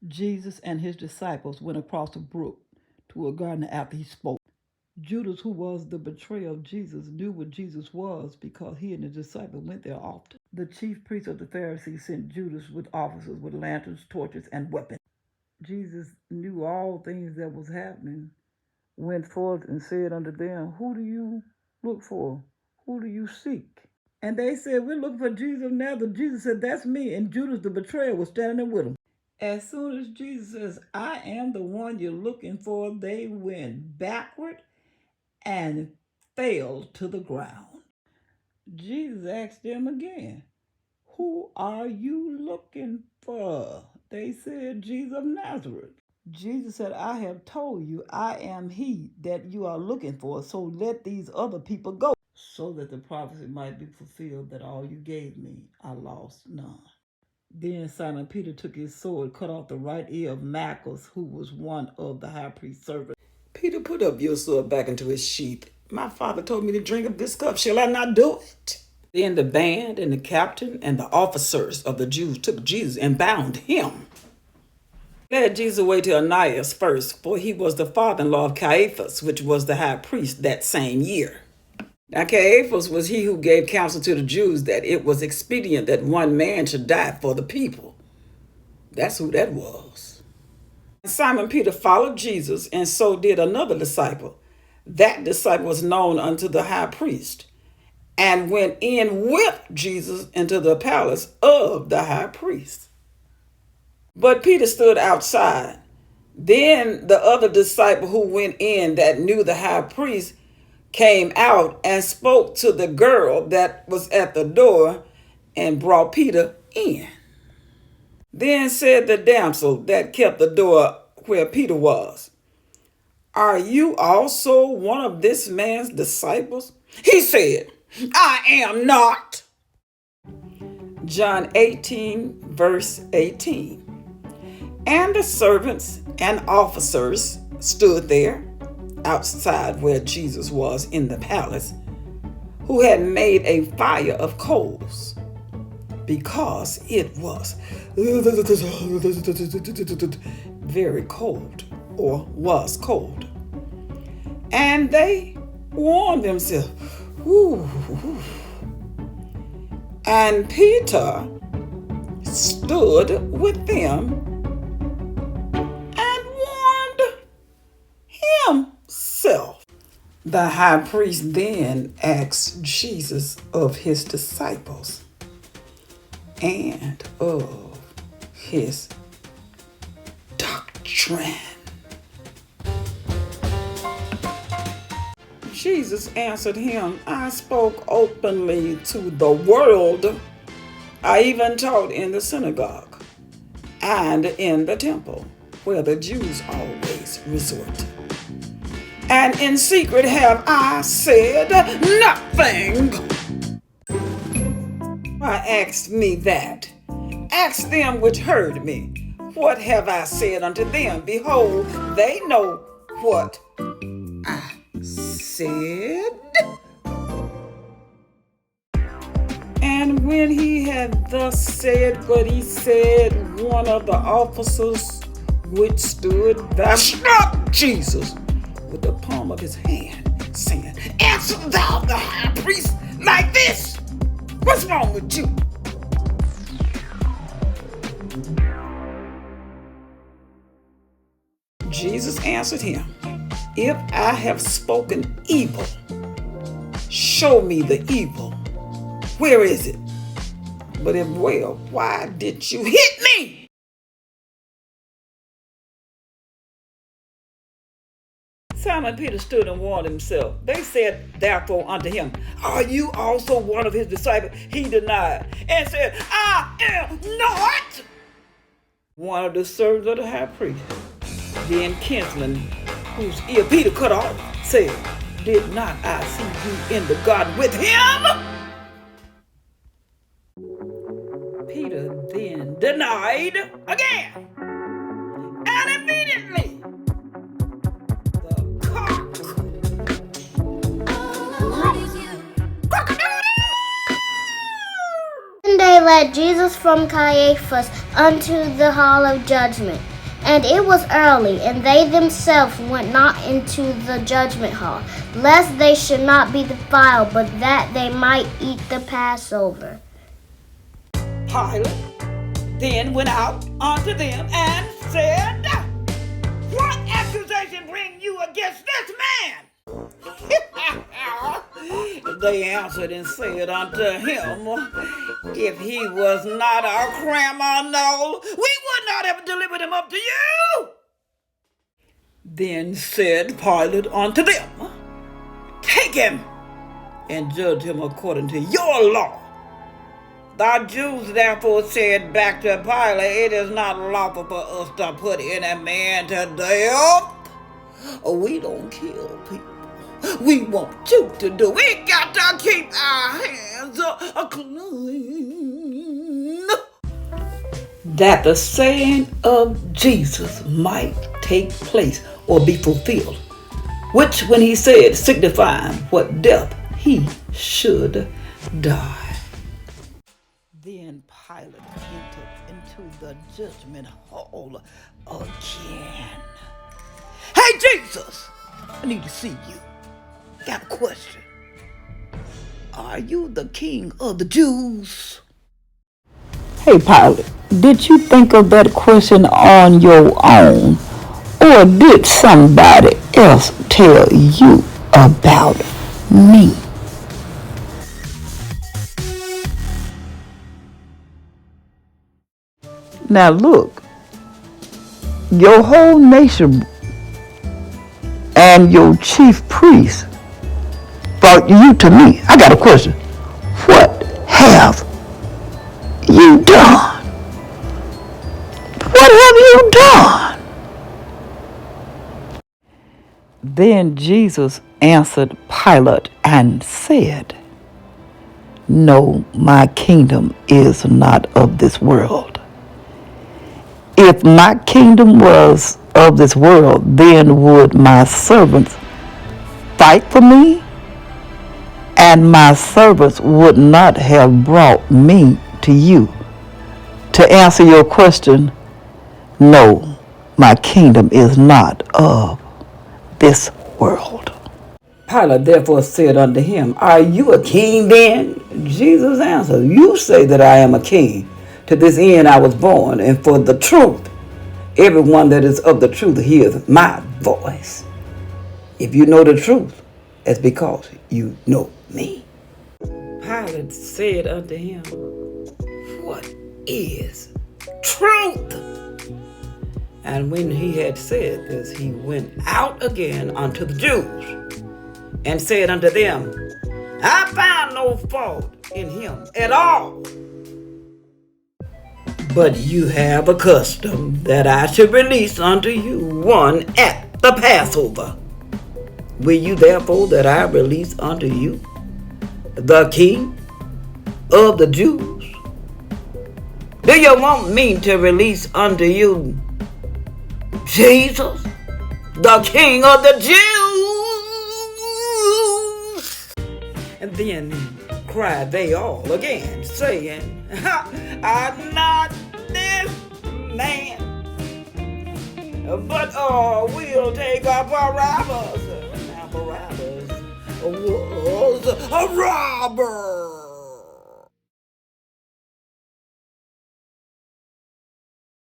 Jesus and his disciples went across the brook to a garden after he spoke. Judas, who was the betrayer of Jesus, knew what Jesus was because he and his disciples went there often. The chief priests of the Pharisees sent Judas with officers with lanterns, torches, and weapons. Jesus knew all things that was happening, went forth and said unto them, Who do you look for? Who do you seek? And they said, We're looking for Jesus of Nazareth. Jesus said, That's me. And Judas the betrayer was standing there with him. As soon as Jesus says, I am the one you're looking for, they went backward and fell to the ground. Jesus asked them again, Who are you looking for? They said, Jesus of Nazareth. Jesus said, I have told you I am he that you are looking for, so let these other people go, so that the prophecy might be fulfilled that all you gave me, I lost none. Then Simon Peter took his sword, cut off the right ear of Malchus, who was one of the high priest's servants. Peter, put up your sword back into its sheath. My father told me to drink of this cup. Shall I not do it? Then the band and the captain and the officers of the Jews took Jesus and bound him. Led Jesus away to Ananias first, for he was the father-in-law of Caiaphas, which was the high priest that same year. Now Caiaphas was he who gave counsel to the Jews that it was expedient that one man should die for the people. That's who that was. Simon Peter followed Jesus, and so did another disciple. That disciple was known unto the high priest, and went in with Jesus into the palace of the high priest. But Peter stood outside. Then the other disciple who went in that knew the high priest came out and spoke to the girl that was at the door and brought Peter in. Then said the damsel that kept the door where Peter was, Are you also one of this man's disciples? He said, I am not. John 18, verse 18. And the servants and officers stood there outside where Jesus was in the palace, who had made a fire of coals, because it was very cold, or was cold. And they warmed themselves. And Peter stood with them and warmed himself. The high priest then asked Jesus of his disciples and of his doctrine. Jesus answered him, I spoke openly to the world. I even taught in the synagogue and in the temple, where the Jews always resort. And in secret have I said nothing. Why asked me that? Ask them which heard me. What have I said unto them? Behold, they know what I said. And when he had thus said what he said, one of the officers which stood by struck Jesus with the palm of his hand, saying, Answer thou the high priest like this? What's wrong with you? Jesus answered him, If I have spoken evil, show me the evil. Where is it? But if well, why did you hit me? Simon Peter stood and warned himself. They said therefore unto him, Are you also one of his disciples? He denied and said, I am not. One of the servants of the high priest, then kinsman, whose ear Peter cut off, said, Did not I see you in the garden with him? Peter then denied again, and immediately the cock crowed. Then they led Jesus from Caiaphas unto the hall of judgment, And it was early, and they themselves went not into the judgment hall, lest they should not be defiled, but that they might eat the Passover. Pilate then went out unto them and said, What accusation bring you against this man? They answered and said unto him, If he was not a criminal, we would not have delivered him up to you. Then said Pilate unto them, Take him and judge him according to your law. The Jews therefore said back to Pilate, It is not lawful for us to put any man to death. We don't kill people. We want you to do. We got to keep our hands clean. That the saying of Jesus might take place or be fulfilled, which when he said, signifying what death he should die. Then Pilate entered into the judgment hall again. Hey, Jesus, I need to see you. Got a question. Are you the king of the Jews? Hey, Pilate, did you think of that question on your own? Or did somebody else tell you about me? Now look, your whole nation and your chief priest brought you to me. I got a question. What have you done? What have you done? Then Jesus answered Pilate and said, No, my kingdom is not of this world. If my kingdom was of this world, then would my servants fight for me? And my servants would not have brought me to you. To answer your question, no, my kingdom is not of this world. Pilate therefore said unto him, Are you a king then? Jesus answered, You say that I am a king. To this end I was born, and for the truth, everyone that is of the truth hears my voice. If you know the truth, it's because you know me. Pilate said unto him, What is truth? And when he had said this, he went out again unto the Jews, and said unto them, I find no fault in him at all. But you have a custom that I should release unto you one at the Passover. Will you therefore that I release unto you the king of the Jews? Do you want me to release unto you Jesus, the king of the Jews? And then cried they all again, saying, Not this man, but we'll take up Barabbas. Now Barabbas was a robber.